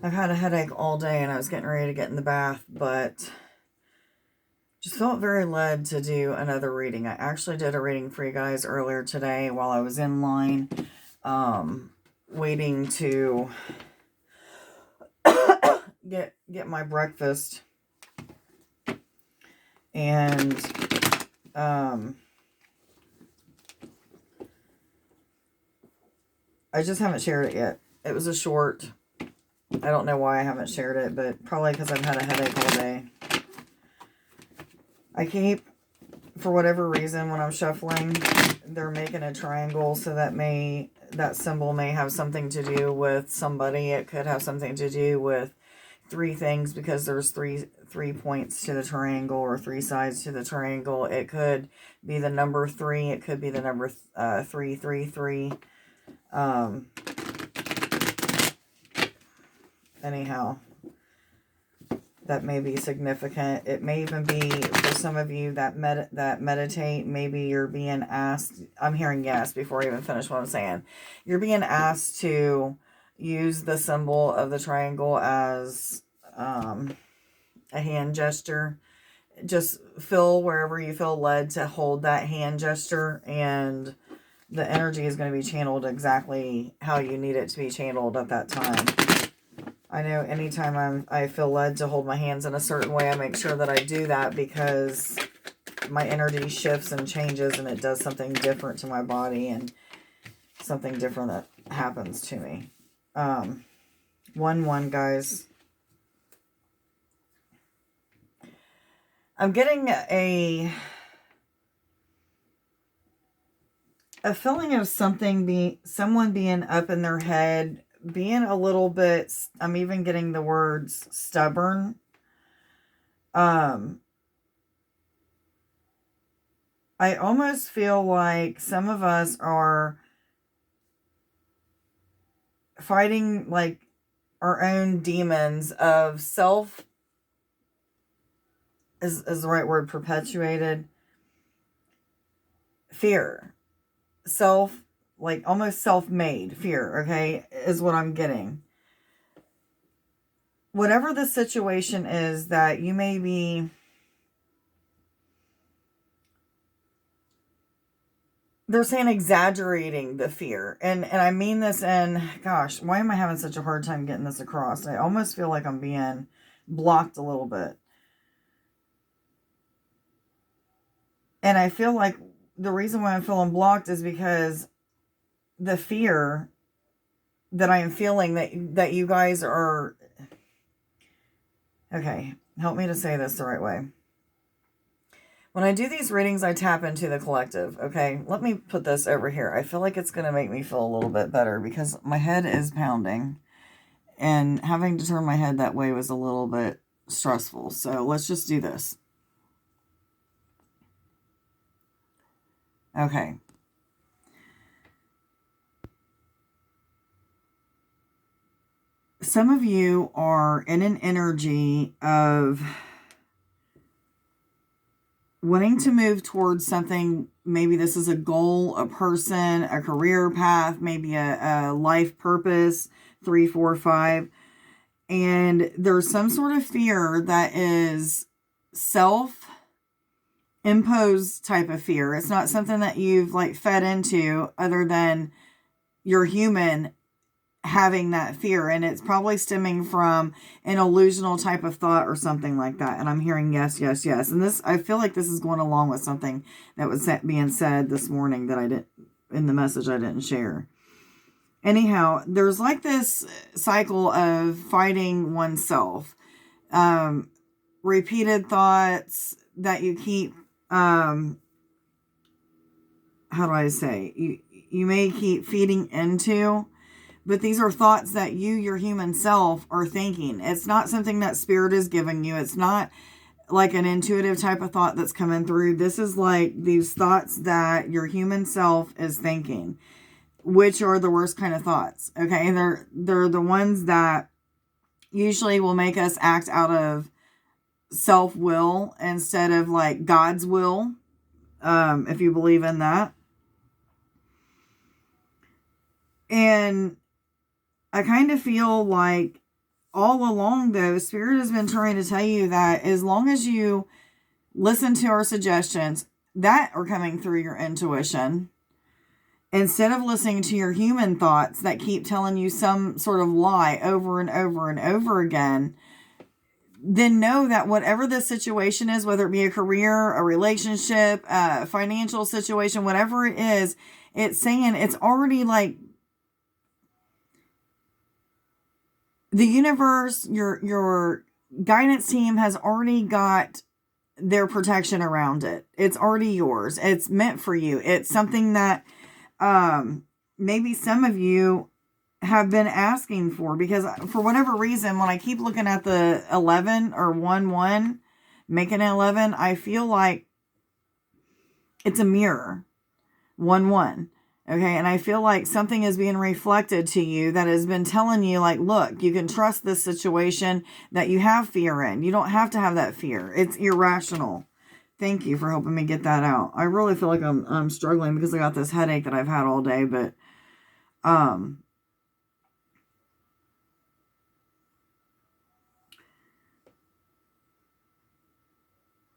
I've had a headache all day and I was getting ready to get in the bath, but just felt very led to do another reading. I actually did a reading for you guys earlier today while I was in line, waiting to get my breakfast. And I just haven't shared it yet. It was a short. I don't know why I haven't shared it, but probably because I've had a headache all day. I keep, for whatever reason, when I'm shuffling, they're making a triangle, so that symbol may have something to do with somebody. It could have something to do with three things, because there's three points to the triangle, or three sides to the triangle. It could be the number 3. It could be the number 333. Anyhow, that may be significant. It may even be, for some of you that meditate, maybe you're being asked, I'm hearing yes before I even finish what I'm saying. You're being asked to use the symbol of the triangle as a hand gesture. Just feel wherever you feel led to hold that hand gesture, and the energy is going to be channeled exactly how you need it to be channeled at that time. I know anytime I feel led to hold my hands in a certain way, I make sure that I do that, because my energy shifts and changes, and it does something different to my body, and something different that happens to me. 1-1, guys. I'm getting a feeling of someone being up in their head, being a little bit, I'm even getting the words stubborn. I almost feel like some of us are fighting like our own demons of self, is the right word, perpetuated fear. Like almost self-made fear, okay, is what I'm getting. Whatever the situation is that you may be, they're saying exaggerating the fear. And I mean this in, gosh, why am I having such a hard time getting this across? I almost feel like I'm being blocked a little bit. And I feel like the reason why I'm feeling blocked is because the fear that I am feeling that you guys are, okay, help me to say this the right way. When I do these readings, I tap into the collective, okay? Let me put this over here. I feel like it's going to make me feel a little bit better, because my head is pounding, and having to turn my head that way was a little bit stressful. So let's just do this. Okay. Some of you are in an energy of wanting to move towards something. Maybe this is a goal, a person, a career path, maybe a life purpose, 3, 4, 5. And there's some sort of fear that is self-imposed type of fear. It's not something that you've like fed into, other than you're human having that fear, and it's probably stemming from an illusional type of thought or something like that. And I'm hearing yes, yes, yes. And this, I feel like this is going along with something that was being said this morning that I didn't, in the message I didn't share. Anyhow, there's like this cycle of fighting oneself, repeated thoughts that you keep, how do I say, you may keep feeding into. But these are thoughts that you, your human self, are thinking. It's not something that spirit is giving you. It's not like an intuitive type of thought that's coming through. This is like these thoughts that your human self is thinking, which are the worst kind of thoughts. Okay, they're the ones that usually will make us act out of self-will instead of like God's will, if you believe in that. And I kind of feel like all along, though, Spirit has been trying to tell you that as long as you listen to our suggestions that are coming through your intuition, instead of listening to your human thoughts that keep telling you some sort of lie over and over and over again, then know that whatever the situation is, whether it be a career, a relationship, a financial situation, whatever it is, it's saying it's already like the universe, your guidance team has already got their protection around it. It's already yours. It's meant for you. It's something that maybe some of you have been asking for, because for whatever reason, when I keep looking at the 11 or 1-1, making it 11, I feel like it's a mirror. 1-1. Okay. And I feel like something is being reflected to you that has been telling you, like, look, you can trust this situation that you have fear in. You don't have to have that fear. It's irrational. Thank you for helping me get that out. I really feel like I'm struggling because I got this headache that I've had all day, but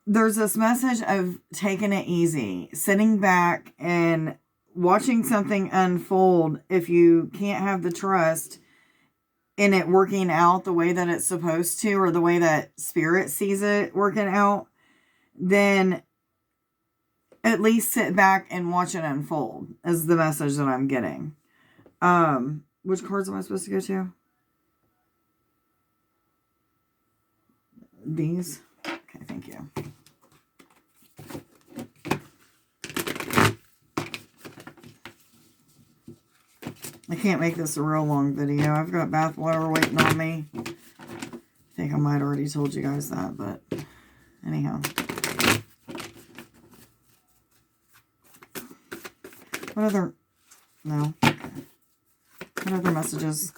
there's this message of taking it easy, sitting back and watching something unfold. If you can't have the trust in it working out the way that it's supposed to, or the way that Spirit sees it working out, then at least sit back and watch it unfold, is the message that I'm getting. Which cards am I supposed to go to? These? Okay, thank you. I can't make this a real long video. I've got bath water waiting on me. I think I might have already told you guys that, but anyhow. What other... No. Okay. What other messages?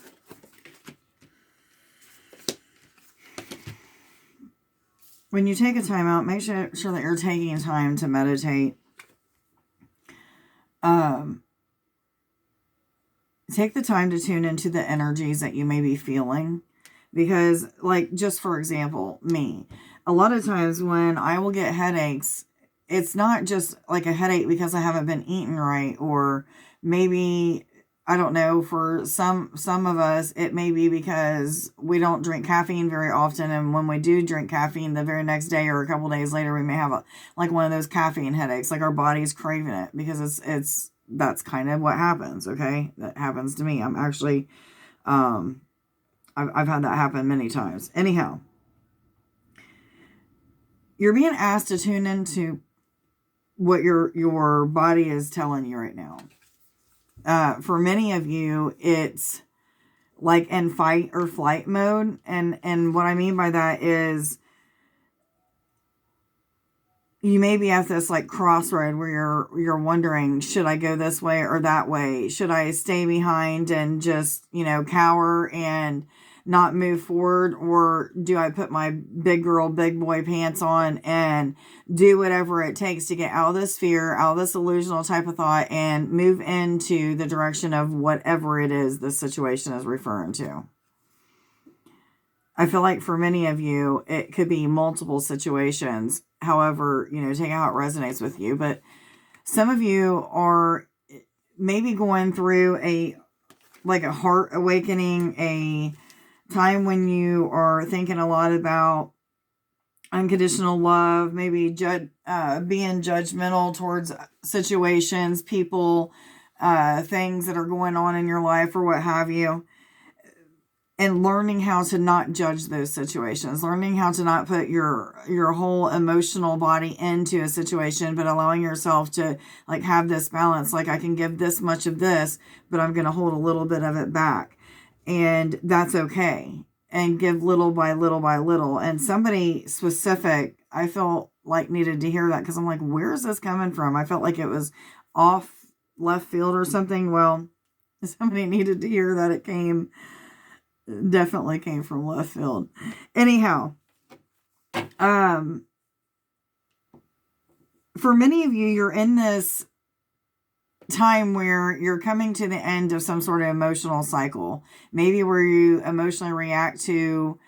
When you take a time out, make sure that you're taking time to meditate. Take the time to tune into the energies that you may be feeling. Because, like, just for example, me. A lot of times when I will get headaches, it's not just like a headache because I haven't been eating right. Or maybe, I don't know, for some of us, it may be because we don't drink caffeine very often. And when we do drink caffeine, the very next day or a couple days later, we may have like one of those caffeine headaches. Like our body's craving it because that's kind of what happens. Okay. That happens to me. I'm actually, I've had that happen many times. Anyhow, you're being asked to tune into what your body is telling you right now. For many of you, it's like in fight or flight mode. And what I mean by that is you may be at this like crossroad where you're wondering, should I go this way or that way? Should I stay behind and just, cower and not move forward? Or do I put my big girl, big boy pants on and do whatever it takes to get out of this fear, out of this illusional type of thought, and move into the direction of whatever it is the situation is referring to? I feel like for many of you, it could be multiple situations. However, take how it resonates with you. But some of you are maybe going through a heart awakening, a time when you are thinking a lot about unconditional love, maybe being judgmental towards situations, people, things that are going on in your life or what have you. And learning how to not judge those situations, learning how to not put your whole emotional body into a situation, but allowing yourself to like have this balance. Like I can give this much of this, but I'm going to hold a little bit of it back. And that's okay. And give little by little by little. And somebody specific, I felt like needed to hear that because I'm like, where is this coming from? I felt like it was off left field or something. Well, somebody needed to hear that it definitely came from left field. Anyhow, for many of you, you're in this time where you're coming to the end of some sort of emotional cycle. Maybe where you emotionally react to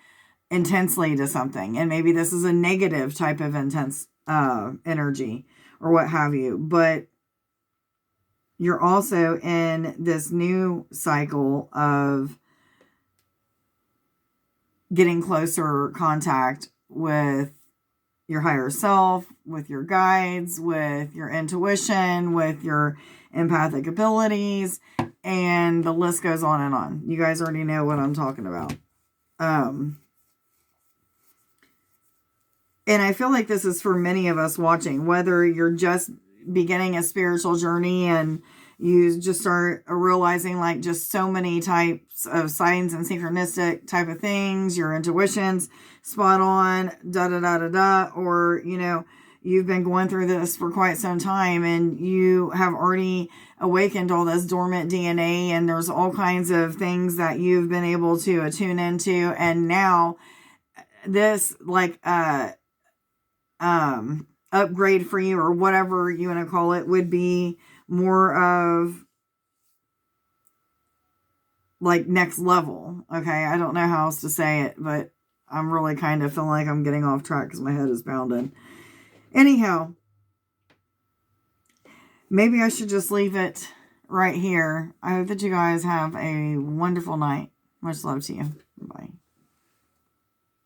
intensely to something. And maybe this is a negative type of intense energy or what have you. But you're also in this new cycle of getting closer contact with your higher self, with your guides, with your intuition, with your empathic abilities, and the list goes on and on. You guys already know what I'm talking about. And I feel like this is for many of us watching, whether you're just beginning a spiritual journey and you just start realizing like just so many types of signs and synchronistic type of things, your intuition's spot on, or, you know, you've been going through this for quite some time and you have already awakened all this dormant DNA and there's all kinds of things that you've been able to attune into. And now this like, upgrade for you or whatever you want to call it would be more of like next level. Okay. I don't know how else to say it, but I'm really kind of feeling like I'm getting off track because my head is pounding. Anyhow, maybe I should just leave it right here. I hope that you guys have a wonderful night. Much love to you.